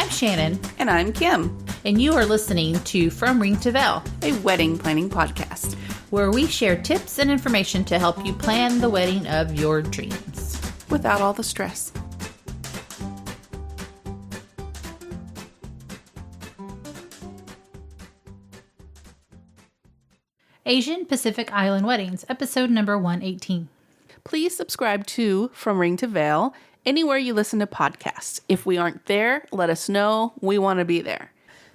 I'm Shannon. And I'm Kim. And you are listening to From Ring to Veil, a wedding planning podcast, where we share tips and information to help you plan the wedding of your dreams. Without all the stress. Asian Pacific Island Weddings, episode number 118. Please subscribe to From Ring to Veil anywhere you listen to podcasts. If we aren't there, let us know. We want to be there.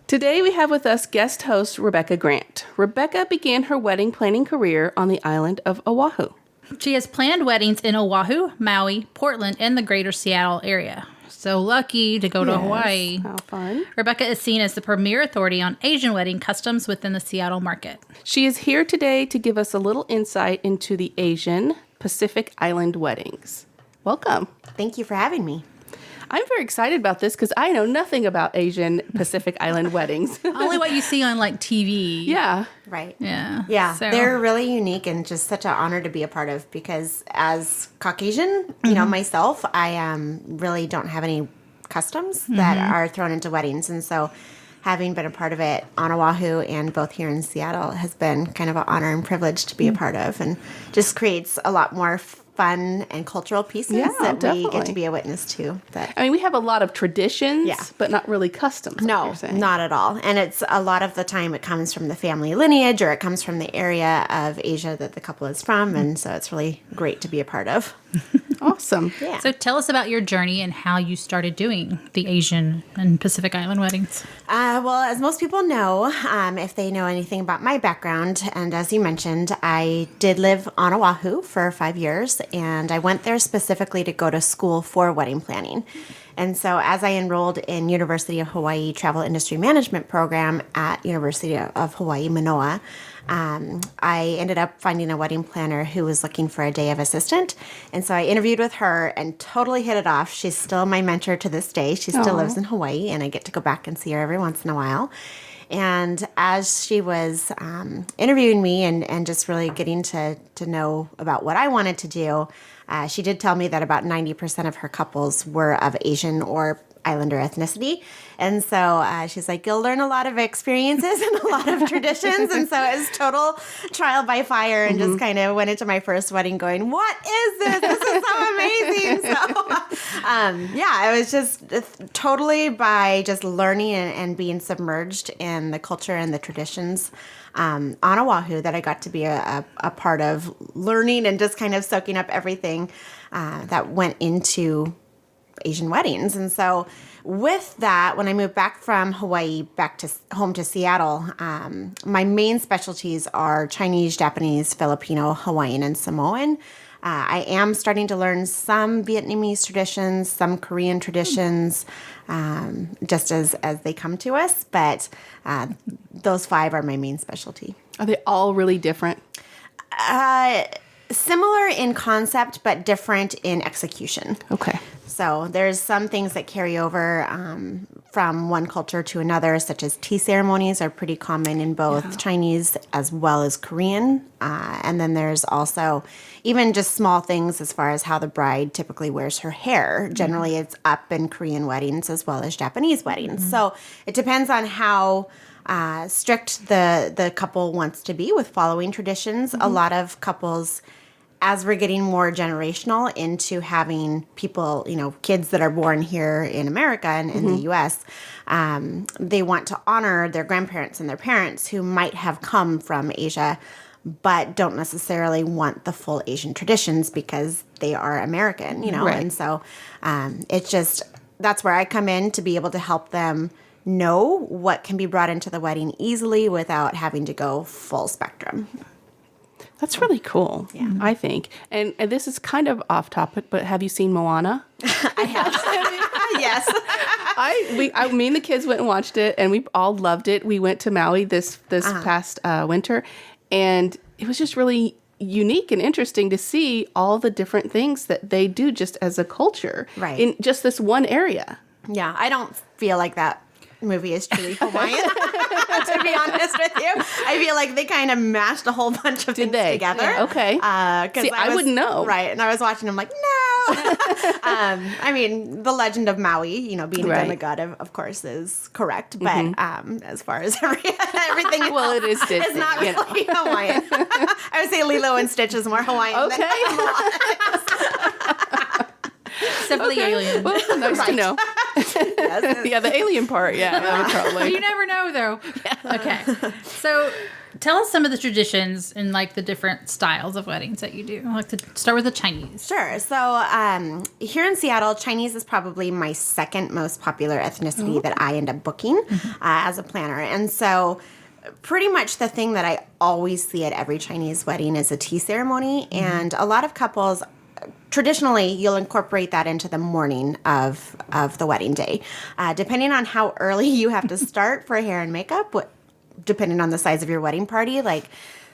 Today we have with us guest host Rebecca Grant. Rebecca began her wedding planning career on the island of Oahu. She has planned weddings in Oahu, Maui, Portland, and the greater Seattle area. So lucky to go to Hawaii. How fun. Rebecca is seen as the premier authority on Asian wedding customs within the Seattle market. She is here today to give us a little insight into the Asian Pacific Island weddings. Welcome. Thank you for having me. I'm very excited about this because I know nothing about Asian Pacific Island weddings. Only what you see on like TV. Yeah. Right. Yeah. Yeah. So. They're really unique and just such an honor to be a part of because as Caucasian, you know, myself, I really don't have any customs that are thrown into weddings. And so having been a part of it on Oahu and both here in Seattle has been kind of an honor and privilege to be a part of and just creates a lot more fun and cultural pieces that we get to be a witness to. I mean, we have a lot of traditions, but not really customs. No, not at all. And it's a lot of the time it comes from the family lineage or it comes from the area of Asia that the couple is from. And so it's really great to be a part of. Awesome. Yeah. So tell us about your journey and how you started doing the Asian and Pacific Island weddings. Well, as most people know, if they know anything about my background, and as you mentioned, I did live on Oahu for 5 years, and I went there specifically to go to school for wedding planning. And so as I enrolled in University of Hawaii Travel Industry Management program at University of Hawaii, Manoa, I ended up finding a wedding planner who was looking for a day of assistant. And so I interviewed with her and totally hit it off. She's still my mentor to this day. She still lives in Hawaii, and I get to go back and see her every once in a while. And as she was interviewing me and just really getting to know about what I wanted to do, she did tell me that about 90% of her couples were of Asian or Islander ethnicity. And so she's like, you'll learn a lot of experiences and a lot of traditions. And so it was total trial by fire and just kind of went into my first wedding going, what is this? This is so amazing. So, it was just totally by just learning and being submerged in the culture and the traditions on Oahu that I got to be a part of learning and just kind of soaking up everything that went into Asian weddings. And so with that, when I moved back from Hawaii back to home to Seattle, my main specialties are Chinese, Japanese, Filipino, Hawaiian, and Samoan. I am starting to learn some Vietnamese traditions, some Korean traditions, just as they come to us. But those 5 are my main specialty. Are they all really different? Similar in concept, but different in execution. Okay. So there's some things that carry over from one culture to another, such as tea ceremonies are pretty common in both Chinese as well as Korean. And then there's also even just small things as far as how the bride typically wears her hair. Generally, it's up in Korean weddings as well as Japanese weddings. So it depends on how strict the couple wants to be with following traditions. A lot of couples, as we're getting more generational into having people, kids that are born here in America and in the U.S., they want to honor their grandparents and their parents who might have come from Asia, but don't necessarily want the full Asian traditions because they are American, Right. And so it's just, that's where I come in to be able to help them know what can be brought into the wedding easily without having to go full spectrum. That's really cool, I think. And this is kind of off topic, but have you seen Moana? I have. Yes. Me and the kids went and watched it, and we all loved it. We went to Maui this past winter, and it was just really unique and interesting to see all the different things that they do just as a culture in just this one area. Yeah, I don't feel like that movie is truly Hawaiian, to be honest with you. I feel like they kind of mashed a whole bunch of things together. Yeah. Okay. See, I wouldn't know. Right. And I was watching them like, no. I mean, the legend of Maui, you know, being a demigod, of course, is correct. But as far as everything else, well, it is Disney. It's not really Hawaiian. I would say Lilo and Stitch is more Hawaiian than Simply alien. Well, nice to know. Yes. Yeah, the alien part. Yeah, probably. You never know, though. Okay. So tell us some of the traditions and like the different styles of weddings that you do. I'd like to start with the Chinese. Sure. So here in Seattle, Chinese is probably my second most popular ethnicity that I end up booking as a planner. And so pretty much the thing that I always see at every Chinese wedding is a tea ceremony. And a lot of couples, traditionally, you'll incorporate that into the morning of the wedding day. Depending on how early you have to start for hair and makeup, depending on the size of your wedding party, like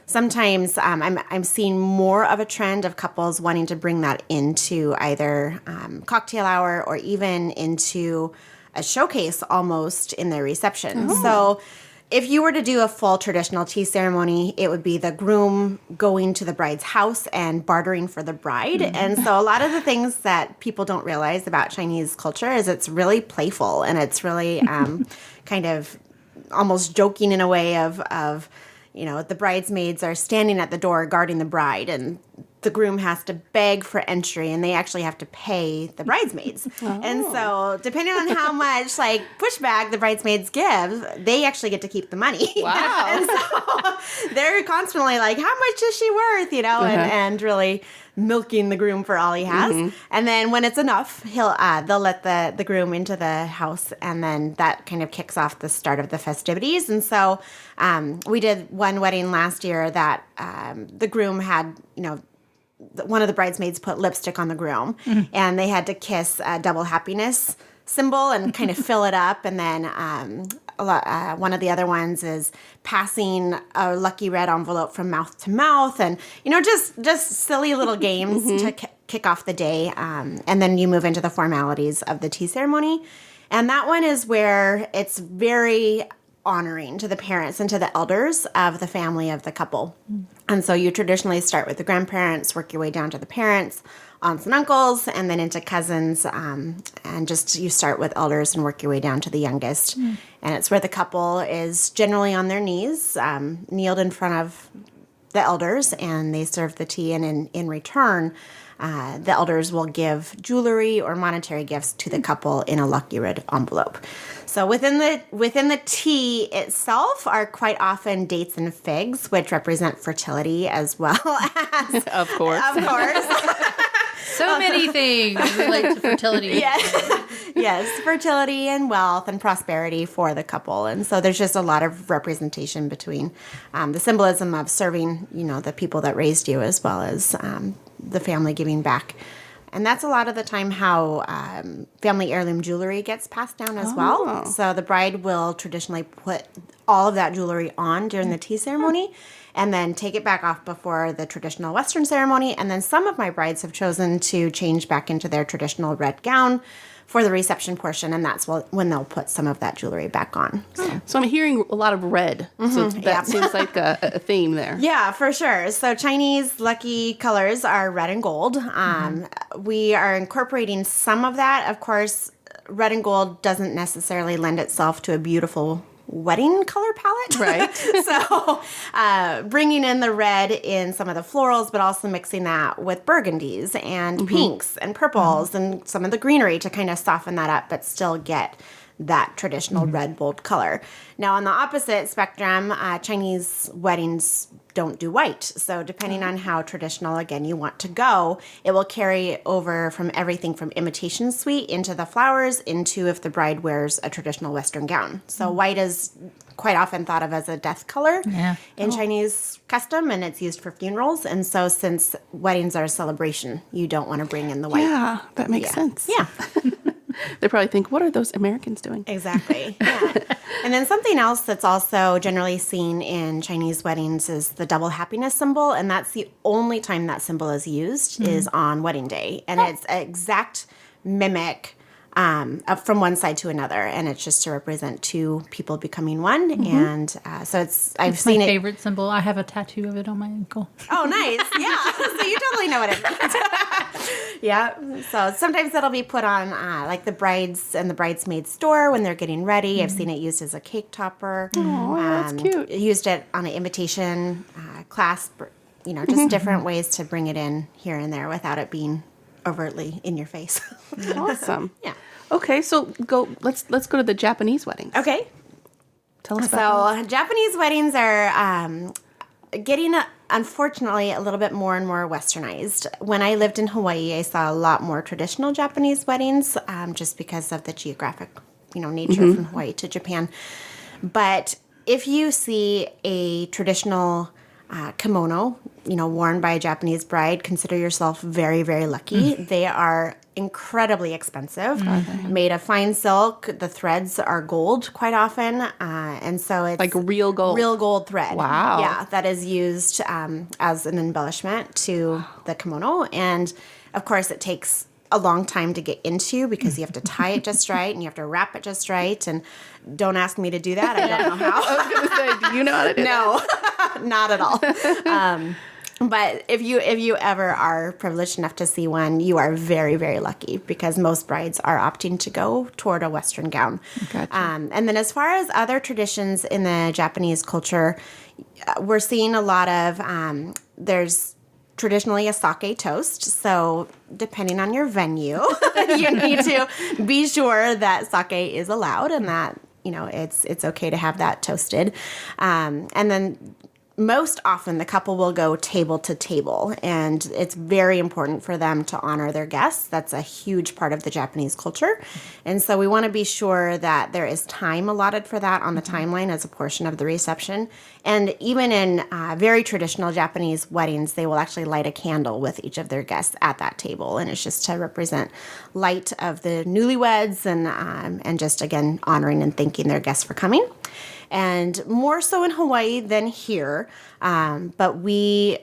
sometimes I'm seeing more of a trend of couples wanting to bring that into either cocktail hour or even into a showcase almost in their reception. So if you were to do a full traditional tea ceremony, it would be the groom going to the bride's house and bartering for the bride. And so a lot of the things that people don't realize about Chinese culture is it's really playful and it's really kind of almost joking in a way of, you know, the bridesmaids are standing at the door guarding the bride and the groom has to beg for entry and they actually have to pay the bridesmaids. And so depending on how much like pushback the bridesmaids give, they actually get to keep the money. Wow. And so they're constantly like, how much is she worth? You know, and really milking the groom for all he has. And then when it's enough, they'll let the groom into the house and then that kind of kicks off the start of the festivities. And so we did one wedding last year that the groom had, you know, one of the bridesmaids put lipstick on the groom and they had to kiss a double happiness symbol and kind of fill it up. And then one of the other ones is passing a lucky red envelope from mouth to mouth and, you know, just silly little games to kick off the day. And then you move into the formalities of the tea ceremony. And that one is where it's very honoring to the parents and to the elders of the family of the couple. And so you traditionally start with the grandparents, work your way down to the parents, aunts and uncles, and then into cousins. And just you start with elders and work your way down to the youngest. And it's where the couple is generally on their knees, kneeled in front of the elders, and they serve the tea. And in return, the elders will give jewelry or monetary gifts to the couple in a lucky red envelope. So within the tea itself are quite often dates and figs, which represent fertility as well as Of course. So many things relate to fertility. Yes, fertility and wealth and prosperity for the couple. And so there's just a lot of representation between the symbolism of serving, you know, the people that raised you as well as the family giving back. And that's a lot of the time how family heirloom jewelry gets passed down as well. So the bride will traditionally put all of that jewelry on during the tea ceremony and then take it back off before the traditional Western ceremony. And then some of my brides have chosen to change back into their traditional red gown for the reception portion, and that's when they'll put some of that jewelry back on. So I'm hearing a lot of red. So that seems like a theme there. Yeah, for sure. So Chinese lucky colors are red and gold. We are incorporating some of that. Of course, red and gold doesn't necessarily lend itself to a beautiful wedding color palette. Right. So bringing in the red in some of the florals, but also mixing that with burgundies and pinks and purples and some of the greenery to kind of soften that up, but still get that traditional red, bold color. Now, on the opposite spectrum, Chinese weddings don't do white. So depending on how traditional, again, you want to go, it will carry over from everything from imitation suite into the flowers into if the bride wears a traditional Western gown. So white is quite often thought of as a death color in Chinese custom, and it's used for funerals. And so since weddings are a celebration, you don't want to bring in the white. Yeah, that makes sense. Yeah. They probably think, what are those Americans doing? Exactly. Yeah. And then something else that's also generally seen in Chinese weddings is the double happiness symbol. And that's the only time that symbol is used is on wedding day. And it's an exact mimic up from one side to another, and it's just to represent two people becoming one. And so I've seen My it. favorite symbol. I have a tattoo of it on my ankle. Oh, nice. Yeah. So you totally know what it means. Yeah. So sometimes that'll be put on like the brides and the bridesmaids store when they're getting ready. I've seen it used as a cake topper. Oh, that's cute. Used it on an invitation clasp, just different ways to bring it in here and there without it being overtly in your face. Awesome. Yeah. Okay, so let's go to the Japanese weddings. Okay. Tell us about So Japanese weddings are getting, unfortunately, a little bit more and more westernized. When I lived in Hawaii, I saw a lot more traditional Japanese weddings just because of the geographic, nature from Hawaii to Japan. But if you see a traditional kimono, worn by a Japanese bride, consider yourself very, very lucky. They are incredibly expensive, made of fine silk. The threads are gold quite often, and so it's like real gold. Real gold thread. Wow. Yeah, that is used as an embellishment to the kimono, and of course it takes a long time to get into because you have to tie it just right and you have to wrap it just right. And don't ask me to do that. I don't know how. I was going to say, do you know how to do that? No, not at all. But if you ever are privileged enough to see one, you are very, very lucky because most brides are opting to go toward a Western gown. Gotcha. And then as far as other traditions in the Japanese culture, we're seeing a lot of, there's traditionally a sake toast. So depending on your venue, you need to be sure that sake is allowed and that, it's okay to have that toasted. And then most often the couple will go table to table, and it's very important for them to honor their guests. That's a huge part of the Japanese culture. And so we want to be sure that there is time allotted for that on the timeline as a portion of the reception. And even in very traditional Japanese weddings, they will actually light a candle with each of their guests at that table. And it's just to represent light of the newlyweds and just, again, honoring and thanking their guests for coming. And more so in Hawaii than here. But we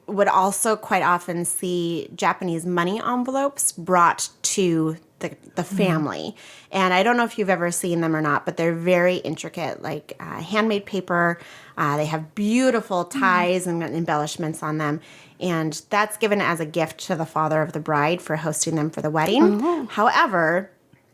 would also quite often see Japanese money envelopes brought to the family. And I don't know if you've ever seen them or not, but they're very intricate, like handmade paper. They have beautiful ties and embellishments on them. And that's given as a gift to the father of the bride for hosting them for the wedding. Mm-hmm. However,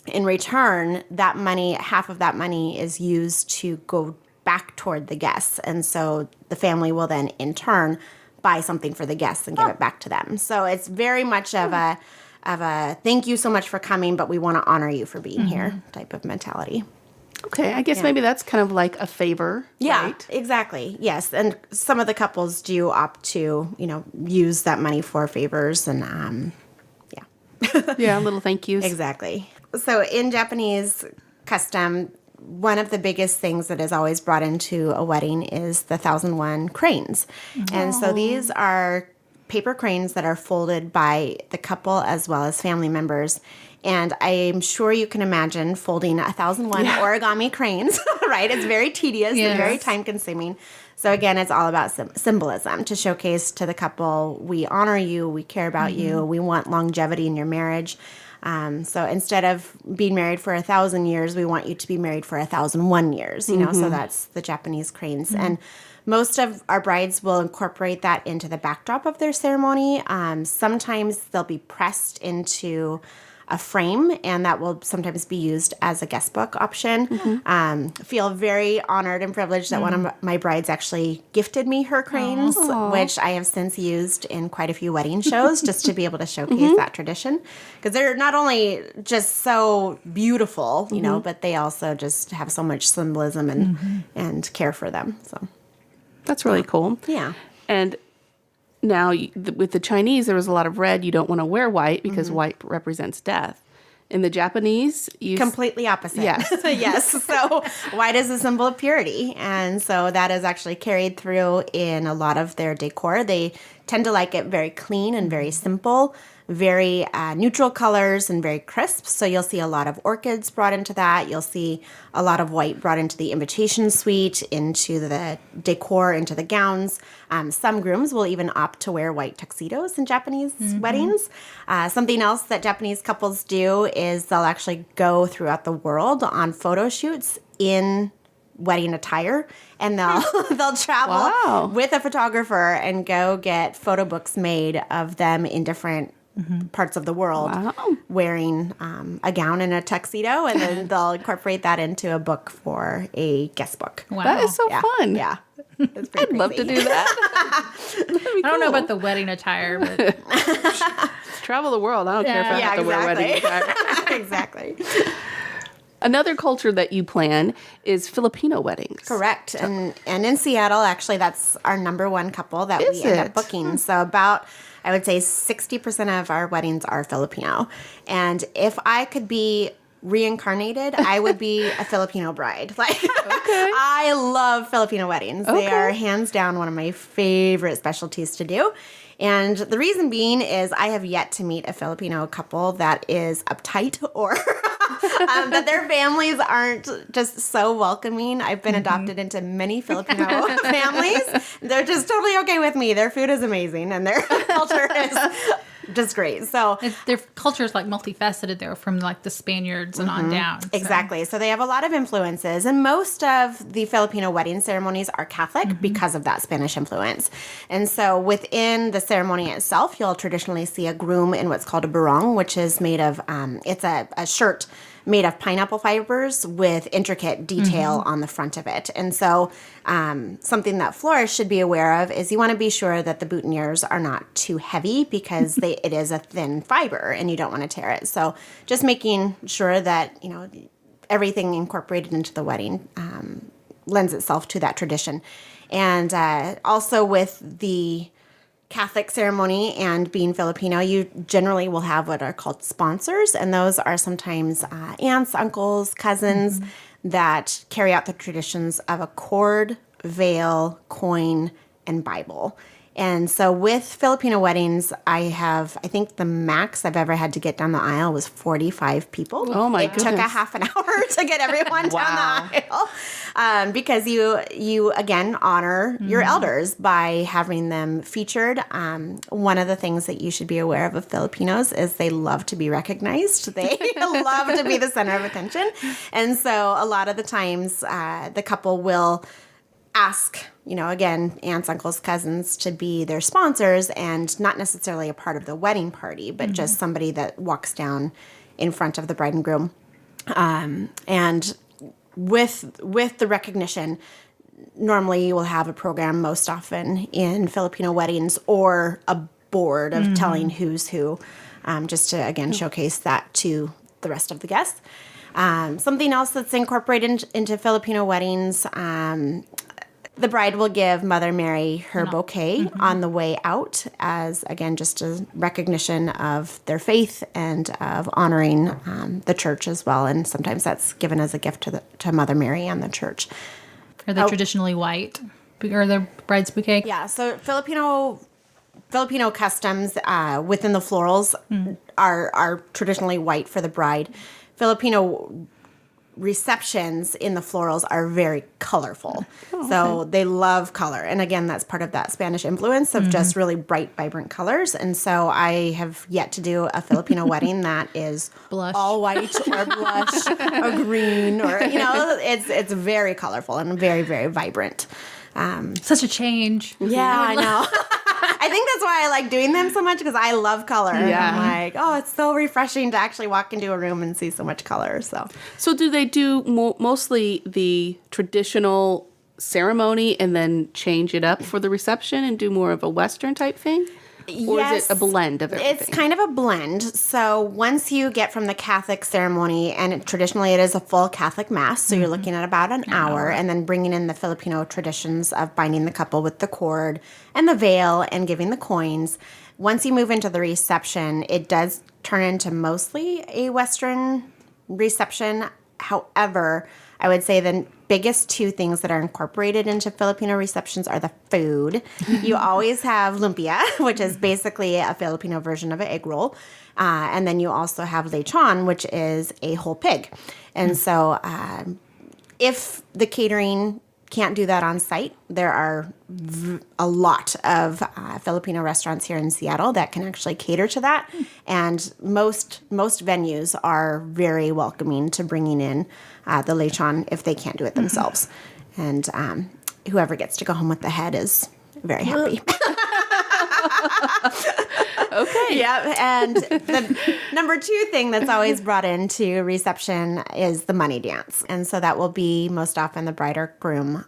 in return, that money, half of that money is used to go back toward the guests. And so the family will then, in turn, buy something for the guests and give it back to them. So it's very much of a thank you so much for coming, but we want to honor you for being here type of mentality. Okay, I guess maybe that's kind of like a favor, yeah, right? Exactly. Yes, and some of the couples do opt to, use that money for favors and, Yeah, little thank yous. Exactly. So in Japanese custom, one of the biggest things that is always brought into a wedding is the 1001 cranes. And so these are paper cranes that are folded by the couple as well as family members. And I'm sure you can imagine folding 1001 origami cranes, right? It's very tedious and very time consuming. So again, it's all about symbolism to showcase to the couple, we honor you, we care about you, we want longevity in your marriage. So instead of being married for 1,000 years, we want you to be married for 1,001 years, so that's the Japanese cranes. And most of our brides will incorporate that into the backdrop of their ceremony. Sometimes they'll be pressed into a frame, and that will sometimes be used as a guest book option. Feel very honored and privileged that one of my brides actually gifted me her cranes, which I have since used in quite a few wedding shows just to be able to showcase that tradition. Because they're not only just so beautiful, but they also just have so much symbolism and care for them. So that's really cool. Yeah. And now, with the Chinese, there was a lot of red. You don't want to wear white because white represents death. In the Japanese, completely opposite. Yes. Yes. So white is a symbol of purity. And so that is actually carried through in a lot of their decor. They tend to like it very clean and very simple, very neutral colors and very crisp. So you'll see a lot of orchids brought into that. You'll see a lot of white brought into the invitation suite, into the decor, into the gowns. Some grooms will even opt to wear white tuxedos in Japanese weddings. Something else that Japanese couples do is they'll actually go throughout the world on photo shoots in wedding attire, and they'll travel with a photographer and go get photo books made of them in different parts of the world wearing a gown and a tuxedo, and then they'll incorporate that into a book for a guest book. Wow. That is so fun. Yeah. It's pretty I'd love to do that. I don't know about the wedding attire, but Travel the world. I don't care if I have to wear wedding attire. Exactly. Another culture that you plan is Filipino weddings. Correct. And in Seattle, actually, that's our number one couple that we end up booking. So about, I would say 60% of our weddings are Filipino. And if I could be reincarnated, I would be a Filipino bride. I love Filipino weddings. They are hands down one of my favorite specialties to do. And the reason being is I have yet to meet a Filipino couple that is uptight or that their families aren't just so welcoming. I've been adopted into many Filipino families. They're just totally okay with me. Their food is amazing and their culture is just great. So their culture is like multifaceted though, from like the Spaniards and on down. So. Exactly. So they have a lot of influences, and most of the Filipino wedding ceremonies are Catholic because of that Spanish influence. And so within the ceremony itself, you'll traditionally see a groom in what's called a barong, which is made of, it's a shirt made of pineapple fibers with intricate detail on the front of it. And so something that florists should be aware of is you want to be sure that the boutonnieres are not too heavy because it is a thin fiber and you don't want to tear it. So just making sure that, everything incorporated into the wedding lends itself to that tradition. And also with the Catholic ceremony and being Filipino, you generally will have what are called sponsors, and those are sometimes aunts, uncles, cousins that carry out the traditions of a cord, veil, coin, and Bible. And so with Filipino weddings, I think the max I've ever had to get down the aisle was 45 people. Oh my goodness. It took a half an hour to get everyone down the aisle. Because you again honor your elders by having them featured. One of the things that you should be aware of Filipinos is they love to be recognized. They love to be the center of attention. And so a lot of the times the couple will ask, again, aunts, uncles, cousins to be their sponsors and not necessarily a part of the wedding party, but just somebody that walks down in front of the bride and groom. And with the recognition, normally you will have a program most often in Filipino weddings or a board of telling who's who, just to, again, showcase that to the rest of the guests. Something else that's incorporated into Filipino weddings, the bride will give Mother Mary her bouquet on the way out as, again, just a recognition of their faith and of honoring the church as well. And sometimes that's given as a gift to Mother Mary and the church. Are they traditionally white? Or the bride's bouquet? Yeah, so Filipino customs within the florals are traditionally white for the bride. Filipino receptions in the florals are very colorful. So they love color. And again, that's part of that Spanish influence of just really bright, vibrant colors. And so I have yet to do a Filipino wedding that is Blush. all white or blush or green or, it's very colorful and very, very vibrant. Such a change. Yeah, I know. I think that's why I like doing them so much because I love color. Yeah. I'm like, it's so refreshing to actually walk into a room and see so much color. So do they do mostly the traditional ceremony and then change it up for the reception and do more of a Western type thing? Or is it a blend of everything? It's kind of a blend. So once you get from the Catholic ceremony, and traditionally it is a full Catholic mass, so you're looking at about an hour, and then bringing in the Filipino traditions of binding the couple with the cord and the veil and giving the coins. Once you move into the reception, it does turn into mostly a Western reception. However, I would say the biggest two things that are incorporated into Filipino receptions are the food. You always have lumpia, which is basically a Filipino version of an egg roll. And then you also have lechon, which is a whole pig. And so if the catering can't do that on site, there are a lot of Filipino restaurants here in Seattle that can actually cater to that. And most venues are very welcoming to bringing in the lechon if they can't do it themselves. And whoever gets to go home with the head is very happy. Okay. Yeah, and the number two thing that's always brought into reception is the money dance. And so that will be most often the bride or groom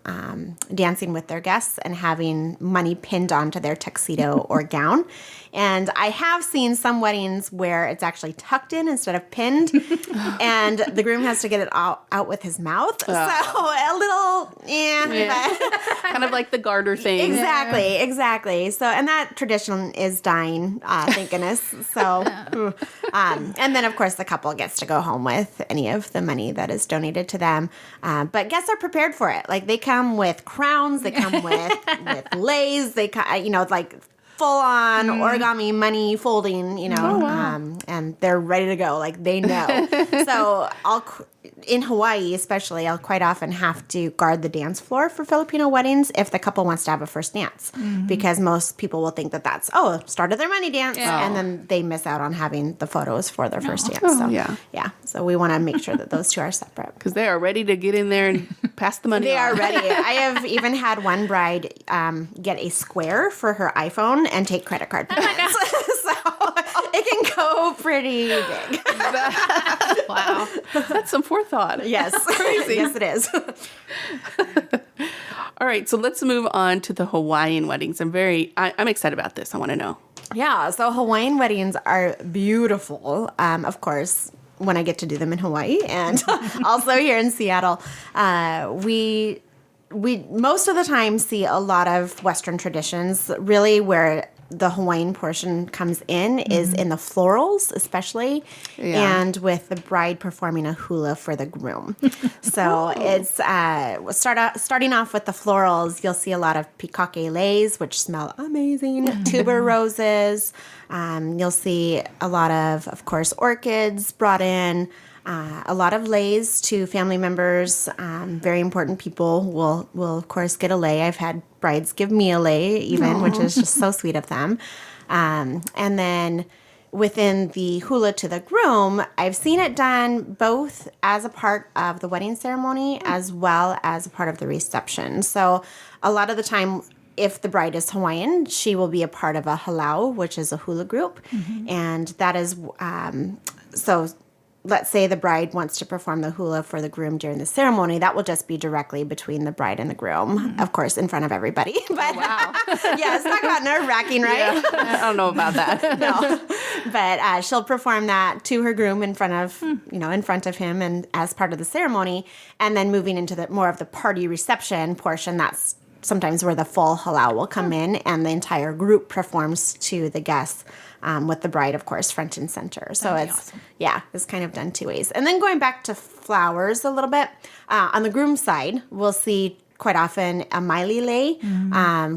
dancing with their guests and having money pinned onto their tuxedo or gown. And I have seen some weddings where it's actually tucked in instead of pinned, and the groom has to get it out with his mouth. So a little, Kind of like the garter thing. Exactly. So, and that tradition is dying, thank goodness. So, and then of course the couple gets to go home with any of the money that is donated to them. But guests are prepared for it. Like they come with crowns, they come with leis, like full on origami money folding, and they're ready to go. Like they know. So in Hawaii, especially, I'll quite often have to guard the dance floor for Filipino weddings if the couple wants to have a first dance, because most people will think that that's start of their money dance, and then they miss out on having the photos for their first dance. So yeah. So we want to make sure that those two are separate because they are ready to get in there and pass the money. They are ready. I have even had one bride get a square for her iPhone and take credit card payments. So it can go pretty big. Wow, that's some forethought. Yes, crazy. Yes, it is. All right, so let's move on to the Hawaiian weddings. I'm excited about this. I want to know. Yeah, so Hawaiian weddings are beautiful. Of course, when I get to do them in Hawaii and also here in Seattle, we most of the time see a lot of Western traditions. Really, where the Hawaiian portion comes in is in the florals, especially, and with the bride performing a hula for the groom. So it's starting off with the florals. You'll see a lot of pikake leis, which smell amazing, tuber roses. You'll see a lot of course, orchids brought in. A lot of leis to family members. Very important people will of course get a lei. I've had brides give me a lei even, which is just so sweet of them. And then within the hula to the groom, I've seen it done both as a part of the wedding ceremony as well as a part of the reception. So a lot of the time, if the bride is Hawaiian, she will be a part of a halau, which is a hula group. And that is, so let's say the bride wants to perform the hula for the groom during the ceremony, that will just be directly between the bride and the groom, of course, in front of everybody. But yeah, it's talk about nerve-wracking, right? Yeah, I don't know about that. No, but she'll perform that to her groom in front of, in front of him and as part of the ceremony, and then moving into the more of the party reception portion. That's sometimes where the full halau will come in, and the entire group performs to the guests. With the bride, of course, front and center. So it's kind of done two ways. And then going back to flowers a little bit, on the groom side, we'll see quite often a maili lei,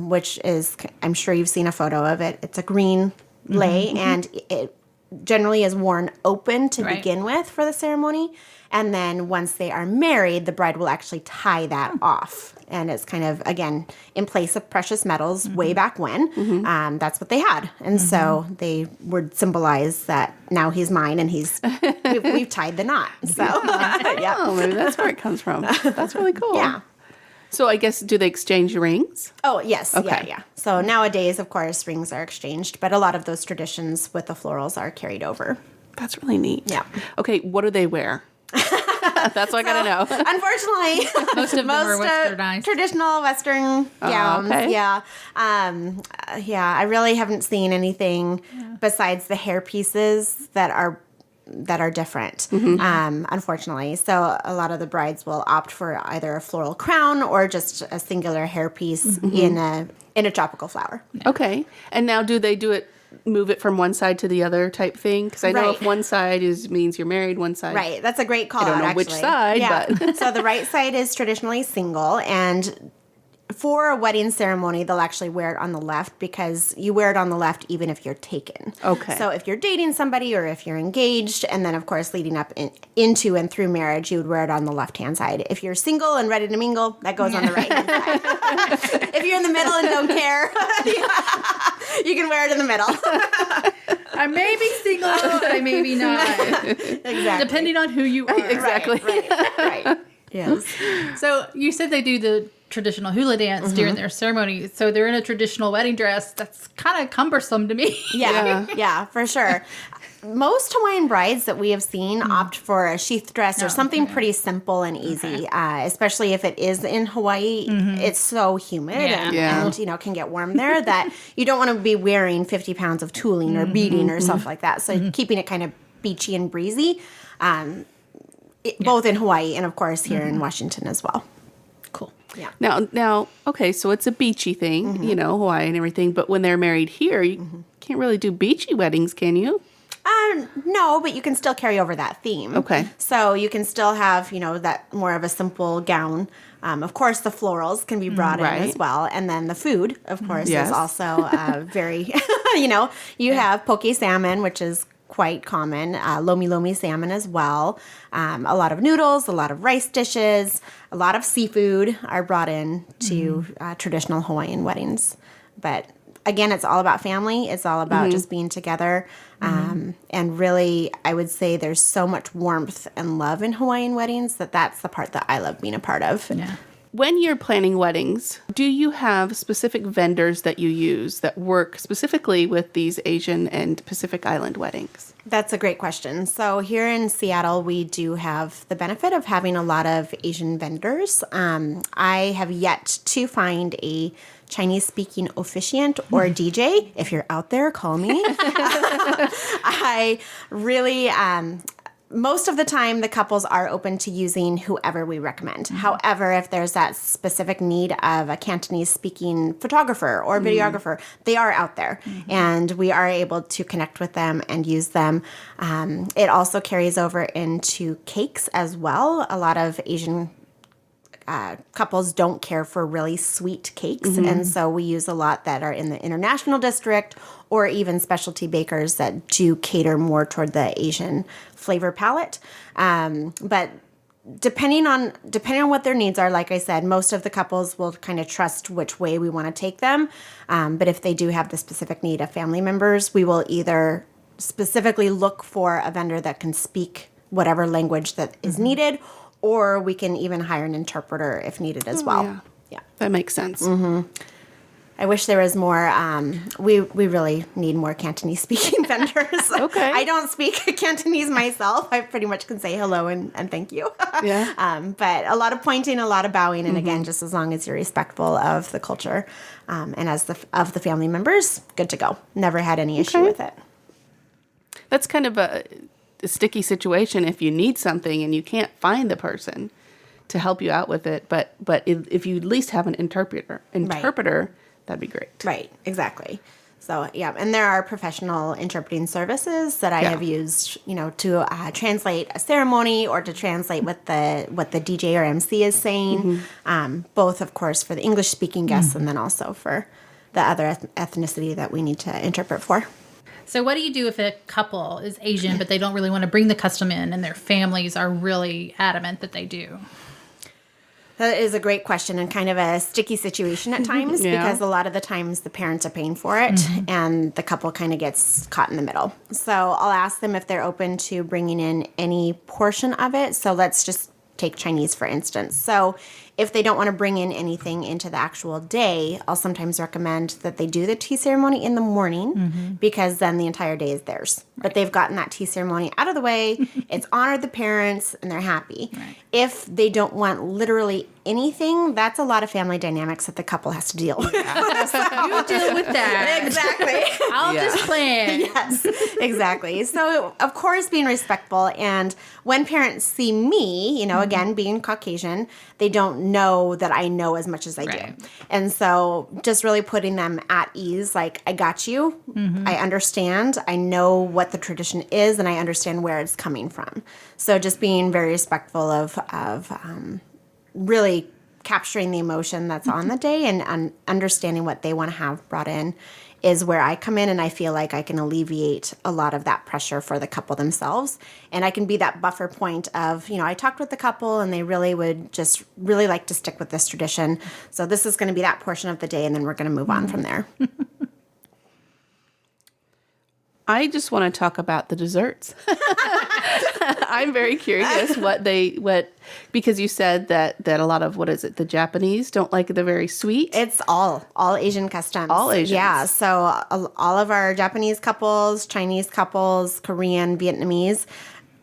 which is, I'm sure you've seen a photo of it. It's a green lei, and it generally is worn open to begin with for the ceremony. And then once they are married, the bride will actually tie that off. And it's kind of, again, in place of precious metals way back when. That's what they had. And so they would symbolize that now he's mine and we've tied the knot. So, Oh, maybe that's where it comes from. That's really cool. Yeah. So I guess, do they exchange rings? Oh, yes. Okay. Yeah. So nowadays, of course, rings are exchanged. But a lot of those traditions with the florals are carried over. That's really neat. Yeah. Okay, what do they wear? That's what I gotta know. Unfortunately, most of them are westernized. Traditional Western gowns. Okay. Yeah. I really haven't seen anything besides the hair pieces that are different. Unfortunately, so a lot of the brides will opt for either a floral crown or just a singular hair piece in a tropical flower. Okay, and now do they do it move it from one side to the other type thing? Because I know Right. if one side means you're married, one side. Right. That's a great call I don't out, know which actually. side, but. So the right side is traditionally single, and for a wedding ceremony, they'll actually wear it on the left because you wear it on the left even if you're taken. Okay. So if you're dating somebody or if you're engaged, and then, of course, leading up into and through marriage, you would wear it on the left-hand side. If you're single and ready to mingle, that goes on the right-hand side. If you're in the middle and don't care, you can wear it in the middle. I may be single, I may be not. Exactly. Depending on who you are. Exactly. Right. Yes. So you said they do the traditional hula dance during their ceremony. So they're in a traditional wedding dress. That's kind of cumbersome to me. Yeah, for sure. Most Hawaiian brides that we have seen opt for a sheath dress or something pretty simple and easy, especially if it is in Hawaii. It's so humid and can get warm there that you don't want to be wearing 50 pounds of tooling or beading or stuff like that. So keeping it kind of beachy and breezy, both in Hawaii and, of course, here in Washington as well. Cool. Yeah. Now, okay, so it's a beachy thing, Hawaii and everything, but when they're married here, you can't really do beachy weddings, can you? No, but you can still carry over that theme. Okay. So you can still have, that more of a simple gown. Of course, the florals can be brought in as well. And then the food, of course, is also very, you have poke salmon, which is quite common, lomi lomi salmon as well. A lot of noodles, a lot of rice dishes, a lot of seafood are brought in to traditional Hawaiian weddings. But again, it's all about family. It's all about just being together. And really, I would say there's so much warmth and love in Hawaiian weddings that's the part that I love being a part of. Yeah. When you're planning weddings, do you have specific vendors that you use that work specifically with these Asian and Pacific Island weddings? That's a great question. So here in Seattle, we do have the benefit of having a lot of Asian vendors. I have yet to find a Chinese-speaking officiant or DJ. If you're out there, call me. I really... most of the time, the couples are open to using whoever we recommend. However, if there's that specific need of a Cantonese-speaking photographer or videographer, they are out there, and we are able to connect with them and use them. It also carries over into cakes as well. A lot of Asian couples don't care for really sweet cakes, and so we use a lot that are in the international district or even specialty bakers that do cater more toward the Asian flavor palette. But depending on what their needs are, like I said, most of the couples will kind of trust which way we want to take them. But if they do have the specific need of family members, we will either specifically look for a vendor that can speak whatever language that is needed, or we can even hire an interpreter if needed as well. Yeah. That makes sense. I wish there was more. We really need more Cantonese speaking vendors. Okay. I don't speak Cantonese myself. I pretty much can say hello and thank you. But a lot of pointing, a lot of bowing, and again, just as long as you're respectful of the culture and of the family members, good to go. Never had any issue with it. That's kind of a sticky situation if you need something and you can't find the person to help you out with it. But if you at least have an interpreter, that'd be great. Right, exactly. So, yeah, and there are professional interpreting services that I have used, to translate a ceremony or to translate what the DJ or MC is saying, both, of course, for the English-speaking guests and then also for the other ethnicity that we need to interpret for. So what do you do if a couple is Asian, but they don't really want to bring the custom in and their families are really adamant that they do? That is a great question and kind of a sticky situation at times because a lot of the times the parents are paying for it and the couple kind of gets caught in the middle. So I'll ask them if they're open to bringing in any portion of it. So let's just take Chinese, for instance. So if they don't want to bring in anything into the actual day, I'll sometimes recommend that they do the tea ceremony in the morning because then the entire day is theirs. Right. But they've gotten that tea ceremony out of the way. It's honored the parents and they're happy. Right. If they don't want literally anything, that's a lot of family dynamics that the couple has to deal with. You deal with that. Exactly. I'll just plan. Yes, exactly. So, of course, being respectful. And when parents see me, again, being Caucasian, they don't know that I know as much as I do. Right. And so just really putting them at ease, like, I got you. I understand. I know what the tradition is, and I understand where it's coming from. So just being very respectful of really capturing the emotion that's on the day and understanding what they want to have brought in is where I come in, and I feel like I can alleviate a lot of that pressure for the couple themselves. And I can be that buffer point of, I talked with the couple and they really would just really like to stick with this tradition. So this is going to be that portion of the day, and then we're going to move on from there. I just want to talk about the desserts. I'm very curious because you said that a lot of, the Japanese don't like the very sweet. It's all Asian customs. All Asians. Yeah. So all of our Japanese couples, Chinese couples, Korean, Vietnamese,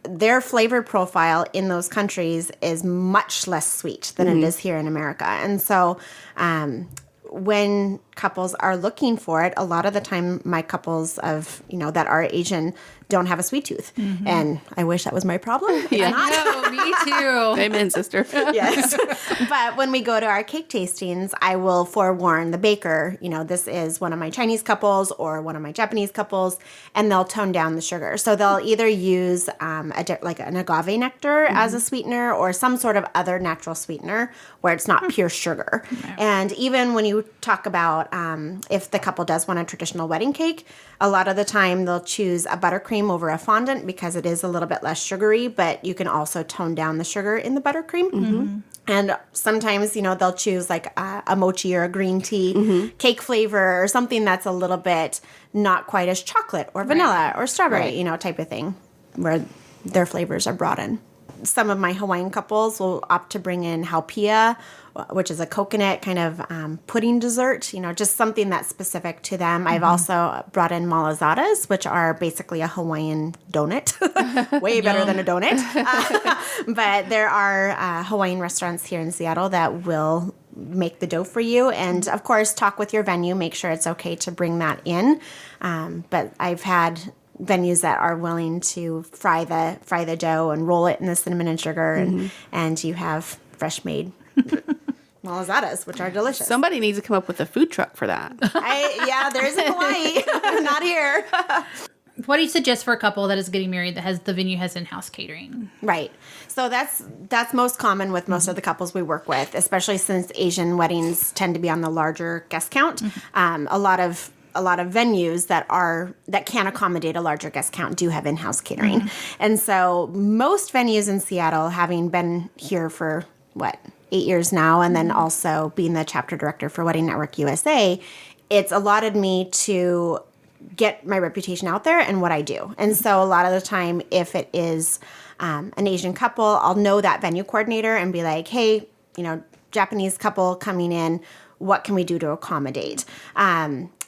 their flavor profile in those countries is much less sweet than it is here in America. And so, when couples are looking for it, a lot of the time my couples that are Asian don't have a sweet tooth. And I wish that was my problem. Yeah. No, me too. Amen, sister. Yes. But when we go to our cake tastings, I will forewarn the baker, this is one of my Chinese couples or one of my Japanese couples, and they'll tone down the sugar. So they'll either use an agave nectar as a sweetener or some sort of other natural sweetener where it's not pure sugar. Right. And even when you talk about if the couple does want a traditional wedding cake, a lot of the time they'll choose a buttercream over a fondant because it is a little bit less sugary, but you can also tone down the sugar in the buttercream. And sometimes, they'll choose like a mochi or a green tea cake flavor or something that's a little bit not quite as chocolate or vanilla or strawberry, type of thing where their flavors are brought in. Some of my Hawaiian couples will opt to bring in haupia, which is a coconut kind of pudding dessert, just something that's specific to them. I've also brought in malazadas, which are basically a Hawaiian donut, way better than a donut. But there are Hawaiian restaurants here in Seattle that will make the dough for you. And of course, talk with your venue, make sure it's okay to bring that in. But I've had venues that are willing to fry the dough and roll it in the cinnamon and sugar, and you have fresh made malazadas, which are delicious. Somebody needs to come up with a food truck for that. There is in Hawaii, not here. What do you suggest for a couple that is getting married that the venue has in-house catering? Right. So that's most common with most of the couples we work with, especially since Asian weddings tend to be on the larger guest count. A lot of venues that can accommodate a larger guest count do have in-house catering. And so most venues in Seattle, having been here for 8 years now, and then also being the chapter director for Wedding Network USA, it's allotted me to get my reputation out there and what I do. And so a lot of the time, if it is an Asian couple, I'll know that venue coordinator and be like, hey, Japanese couple coming in, what can we do to accommodate?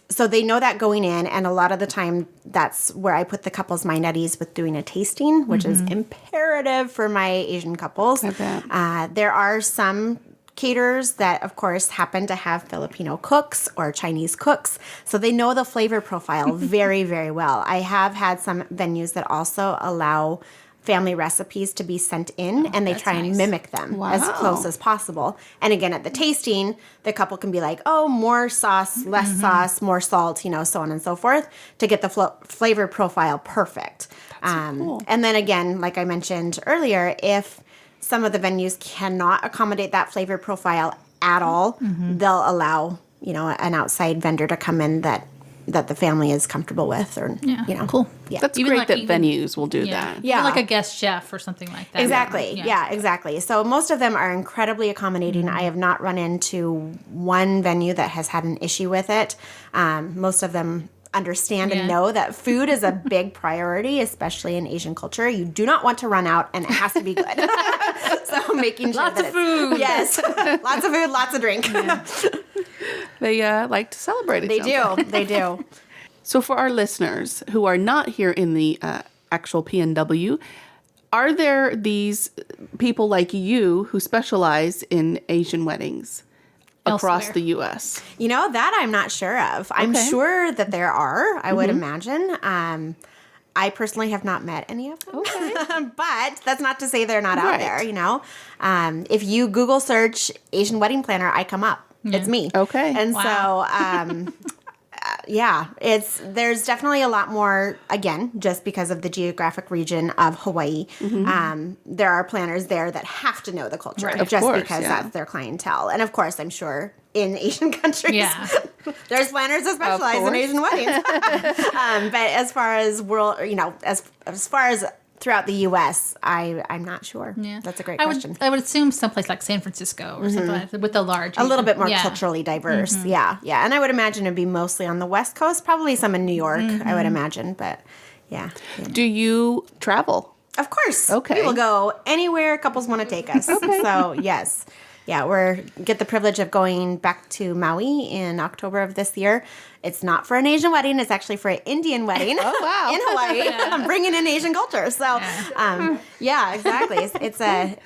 So they know that going in, and a lot of the time that's where I put the couple's mind at ease with doing a tasting, which is imperative for my Asian couples. I bet. There are some caterers that, of course, happen to have Filipino cooks or Chinese cooks, so they know the flavor profile very, very well. I have had some venues that also allow family recipes to be sent in, and they try and mimic them as close as possible. And again, at the tasting, the couple can be like, oh, more sauce, less sauce, more salt, so on and so forth, to get the flavor profile perfect. That's so cool. And then again, like I mentioned earlier, if some of the venues cannot accommodate that flavor profile at all, they'll allow, an outside vendor to come in that the family is comfortable with, or cool. Yeah, That's great that venues will do that. Yeah, like a guest chef or something like that. Exactly. Yeah, exactly. So most of them are incredibly accommodating. I have not run into one venue that has had an issue with it. Most of them understand and know that food is a big priority, especially in Asian culture. You do not want to run out, and it has to be good. So making sure lots of food. Yes, lots of food, lots of drink. Yeah. They like to celebrate it. They do. So for our listeners who are not here in the actual PNW, are there these people like you who specialize in Asian weddings across the U.S.? That I'm not sure of. I'm sure that there are, I would imagine. I personally have not met any of them. Okay. But that's not to say they're not Right. out there, you know. If you Google search Asian wedding planner, I come up. It's me. Okay. And Wow. so, yeah, there's definitely a lot more, again, just because of the geographic region of Hawaii. There are planners there that have to know the culture Of just course, because yeah. that's their clientele. And of course, I'm sure in Asian countries, Yeah. there's planners that specialize in course. Asian weddings. But as far as world, you know, as far as throughout the U.S., I'm not sure. Yeah. That's a great question. I would assume someplace like San Francisco or something like that, with the large. A little bit more Yeah. culturally diverse. Yeah, yeah. And I would imagine it'd be mostly on the West Coast, probably some in New York, I would imagine. But yeah. Do you travel? Of course. Okay. We will go anywhere couples want to take us. So, yes. Yeah, get the privilege of going back to Maui in October of this year. It's not for an Asian wedding. It's actually for an Indian wedding. Oh, wow. In Hawaii. I'm bringing in Asian culture. So, yeah, exactly. It's a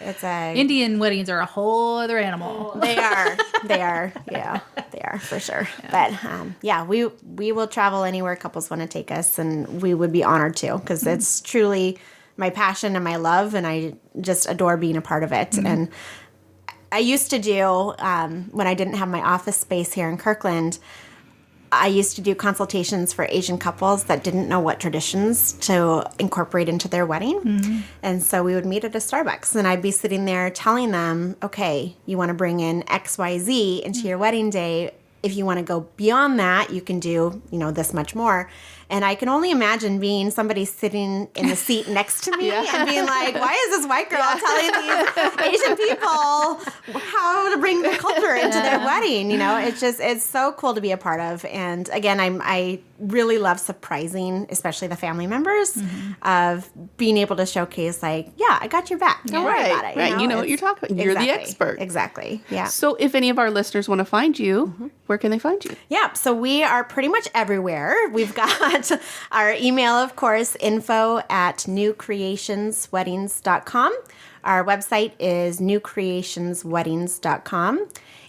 Indian weddings are a whole other animal. They are. Yeah, they are for sure. But yeah, we will travel anywhere couples want to take us, and we would be honored to, because it's truly my passion and my love, and I just adore being a part of it. And I used to do, when I didn't have my office space here in Kirkland, I used to do consultations for Asian couples that didn't know what traditions to incorporate into their wedding. And so we would meet at a Starbucks, and I'd be sitting there telling them, okay, you want to bring in XYZ into your wedding day. If you want to go beyond that, you can do, this much more. And I can only imagine being somebody sitting in the seat next to me and being like, why is this white girl telling these Asian people how to bring the culture into their wedding? It's so cool to be a part of. And again, I really love surprising, especially the family members, of being able to showcase like, yeah, I got your back. Don't worry about it. Right. You know what you're talking about. You're the expert. Exactly. Yeah. So if any of our listeners want to find you, where can they find you? Yeah, so we are pretty much everywhere. We've got our email, of course, info@newcreationsweddings.com. Our website is newcreationsweddings.com.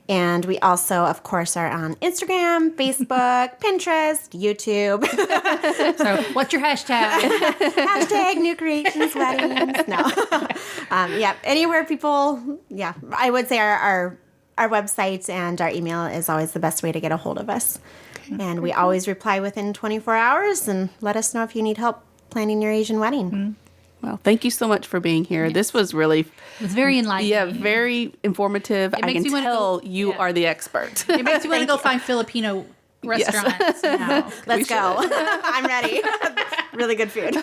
And we also, of course, are on Instagram, Facebook, Pinterest, YouTube. So what's your hashtag? Hashtag New Creations Weddings. No. Yeah, anywhere people, I would say our website and our email is always the best way to get a hold of us. And we always reply within 24 hours and let us know if you need help planning your Asian wedding. Well, thank you so much for being here. Yes. This was really... It was very enlightening. Yeah, very informative. I can tell you are the expert. It makes you want to go find Filipino restaurants now. Let's go. I'm ready. Really good food.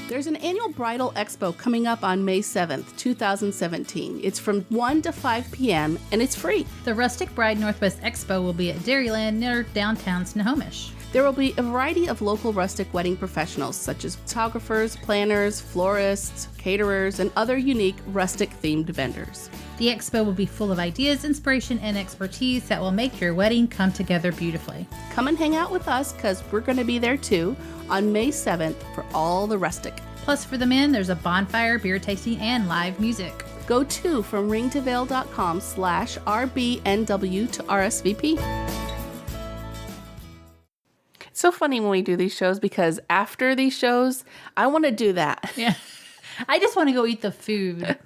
There's an annual bridal expo coming up on May 7th, 2017. It's from 1 to 5 p.m. and it's free. The Rustic Bride Northwest Expo will be at Dairyland near downtown Snohomish. There will be a variety of local rustic wedding professionals such as photographers, planners, florists, caterers, and other unique rustic-themed vendors. The expo will be full of ideas, inspiration, and expertise that will make your wedding come together beautifully. Come and hang out with us because we're going to be there too on May 7th for all the rustic. Plus, for the men, there's a bonfire, beer tasting, and live music. Go to fromringtoveil.com/RBNW to RSVP. It's so funny when we do these shows because after these shows, I want to do that. Yeah. I just want to go eat the food.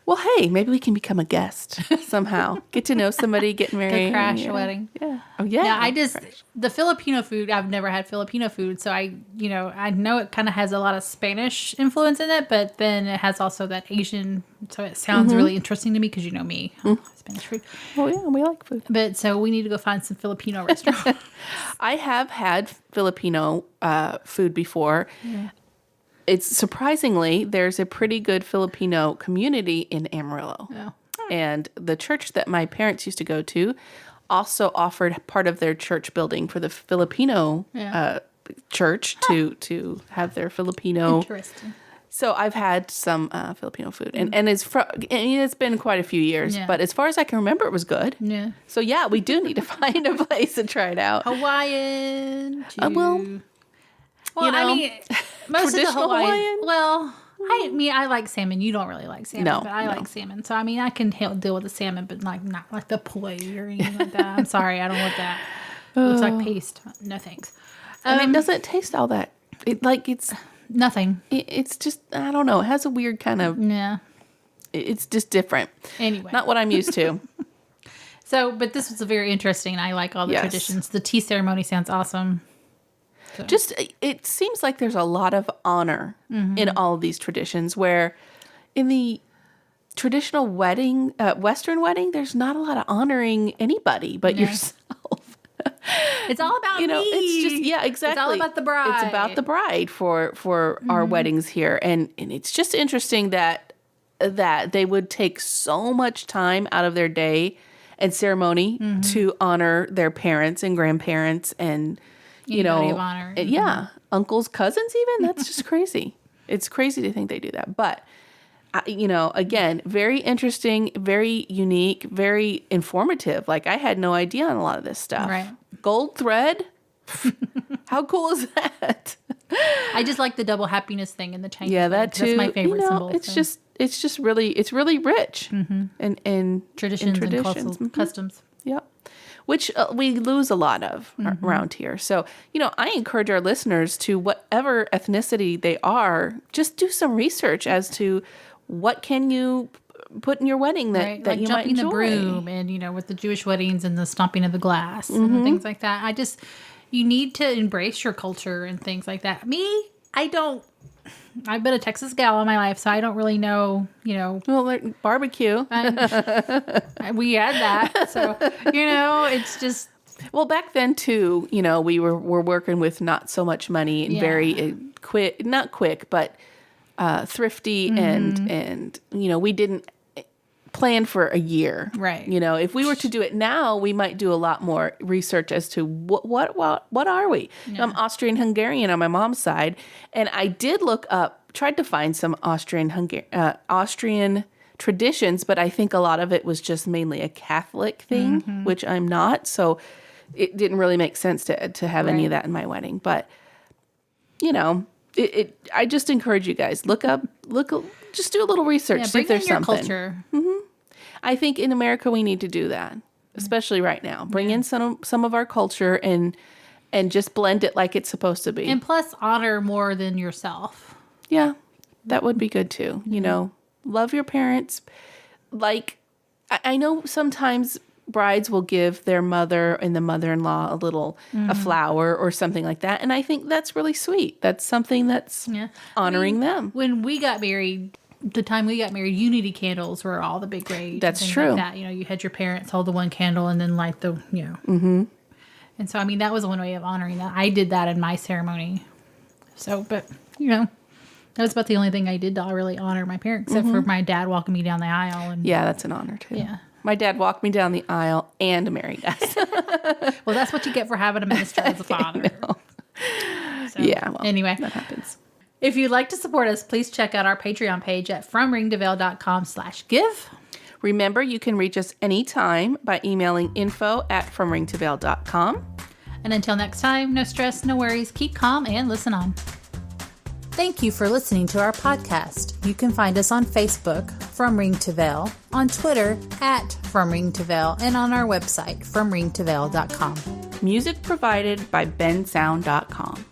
Well, hey, maybe we can become a guest somehow. Get to know somebody, get married. Go crash a wedding. Yeah. Oh, yeah. Yeah, the Filipino food, I've never had Filipino food, so I know it kind of has a lot of Spanish influence in it, but then it has also that Asian, so it sounds really interesting to me because you know me, Spanish food. Oh, yeah, we like food. But so we need to go find some Filipino restaurants. I have had Filipino food before. Yeah. It's surprisingly, there's a pretty good Filipino community in Amarillo. Yeah. And the church that my parents used to go to also offered part of their church building for the Filipino church to have their Filipino. Interesting. So I've had some Filipino food, and it's been quite a few years. Yeah. But as far as I can remember, it was good. Yeah. So yeah, we do need to find a place to try it out. Hawaiian. Well, I mean, most of the traditional Hawaiian? Well, I like salmon. You don't really like salmon, but I like salmon. So I mean, I can deal with the salmon, but like not like the poi or anything like that. I'm sorry, I don't want that. Looks like paste. No thanks. And it doesn't taste all that. It's Nothing. it's just, I don't know. It has a weird kind of, Yeah. it's just different. Anyway. Not what I'm used to. So, but this was very interesting. I like all the traditions. The tea ceremony sounds awesome. So. Just, it seems like there's a lot of honor in all of these traditions, where in the traditional wedding, Western wedding, there's not a lot of honoring anybody but yourself. It's all about me. It's just, yeah, exactly. It's all about the bride. It's about the bride for our weddings here. And it's just interesting that they would take so much time out of their day and ceremony to honor their parents and grandparents and, Anybody of honor. Yeah, uncles, cousins even. That's just crazy. It's crazy to think they do that. But, again, very interesting, very unique, very informative. Like, I had no idea on a lot of this stuff. Right. Gold thread? How cool is that? I just like the double happiness thing in the Chinese. Yeah, that too. That's my favorite symbol. It's really rich in traditions and customs. Yep. Which we lose a lot of around here. So, I encourage our listeners to, whatever ethnicity they are, just do some research as to what can you put in your wedding that like you might jumping enjoy. the broom and, with the Jewish weddings and the stomping of the glass and things like that. You need to embrace your culture and things like that. Me, I've been a Texas gal all my life, so I don't really know, Well, like barbecue. we had that. So, it's just. Well, back then too, we were working with not so much money and very not quick, but thrifty and we didn't plan for a year. Right. If we were to do it now, we might do a lot more research as to what are we? Yeah. I'm Austrian Hungarian on my mom's side, and I did tried to find some Austrian traditions, but I think a lot of it was just mainly a Catholic thing, which I'm not. So it didn't really make sense to have any of that in my wedding. But I just encourage you guys, just do a little research, see if there's your something. Culture. I think in America we need to do that, especially right now. Bring in some of our culture and just blend it like it's supposed to be. And plus, honor more than yourself. Yeah, that would be good too. Love your parents. Like, I know sometimes brides will give their mother and the mother-in-law a flower or something like that. And I think that's really sweet. That's something that's honoring them. When we got married, the time we got married, unity candles were all the big rage. That's true. Like that. You had your parents hold the one candle and then light the, And so, that was one way of honoring that. I did that in my ceremony. So, but, that was about the only thing I did to really honor my parents, except for my dad walking me down the aisle. And yeah, that's an honor too. Yeah. My dad walked me down the aisle and married us. Well, that's what you get for having a minister as a father. So, anyway, that happens. If you'd like to support us, please check out our Patreon page at fromringtoveil.com/give. Remember, you can reach us anytime by emailing info@fromringtoveil.com. And until next time, no stress, no worries, keep calm and listen on. Thank you for listening to our podcast. You can find us on Facebook, From Ring to Veil, on Twitter, @FromRingToVeil, and on our website, FromRingToVeil.com. Music provided by bensound.com.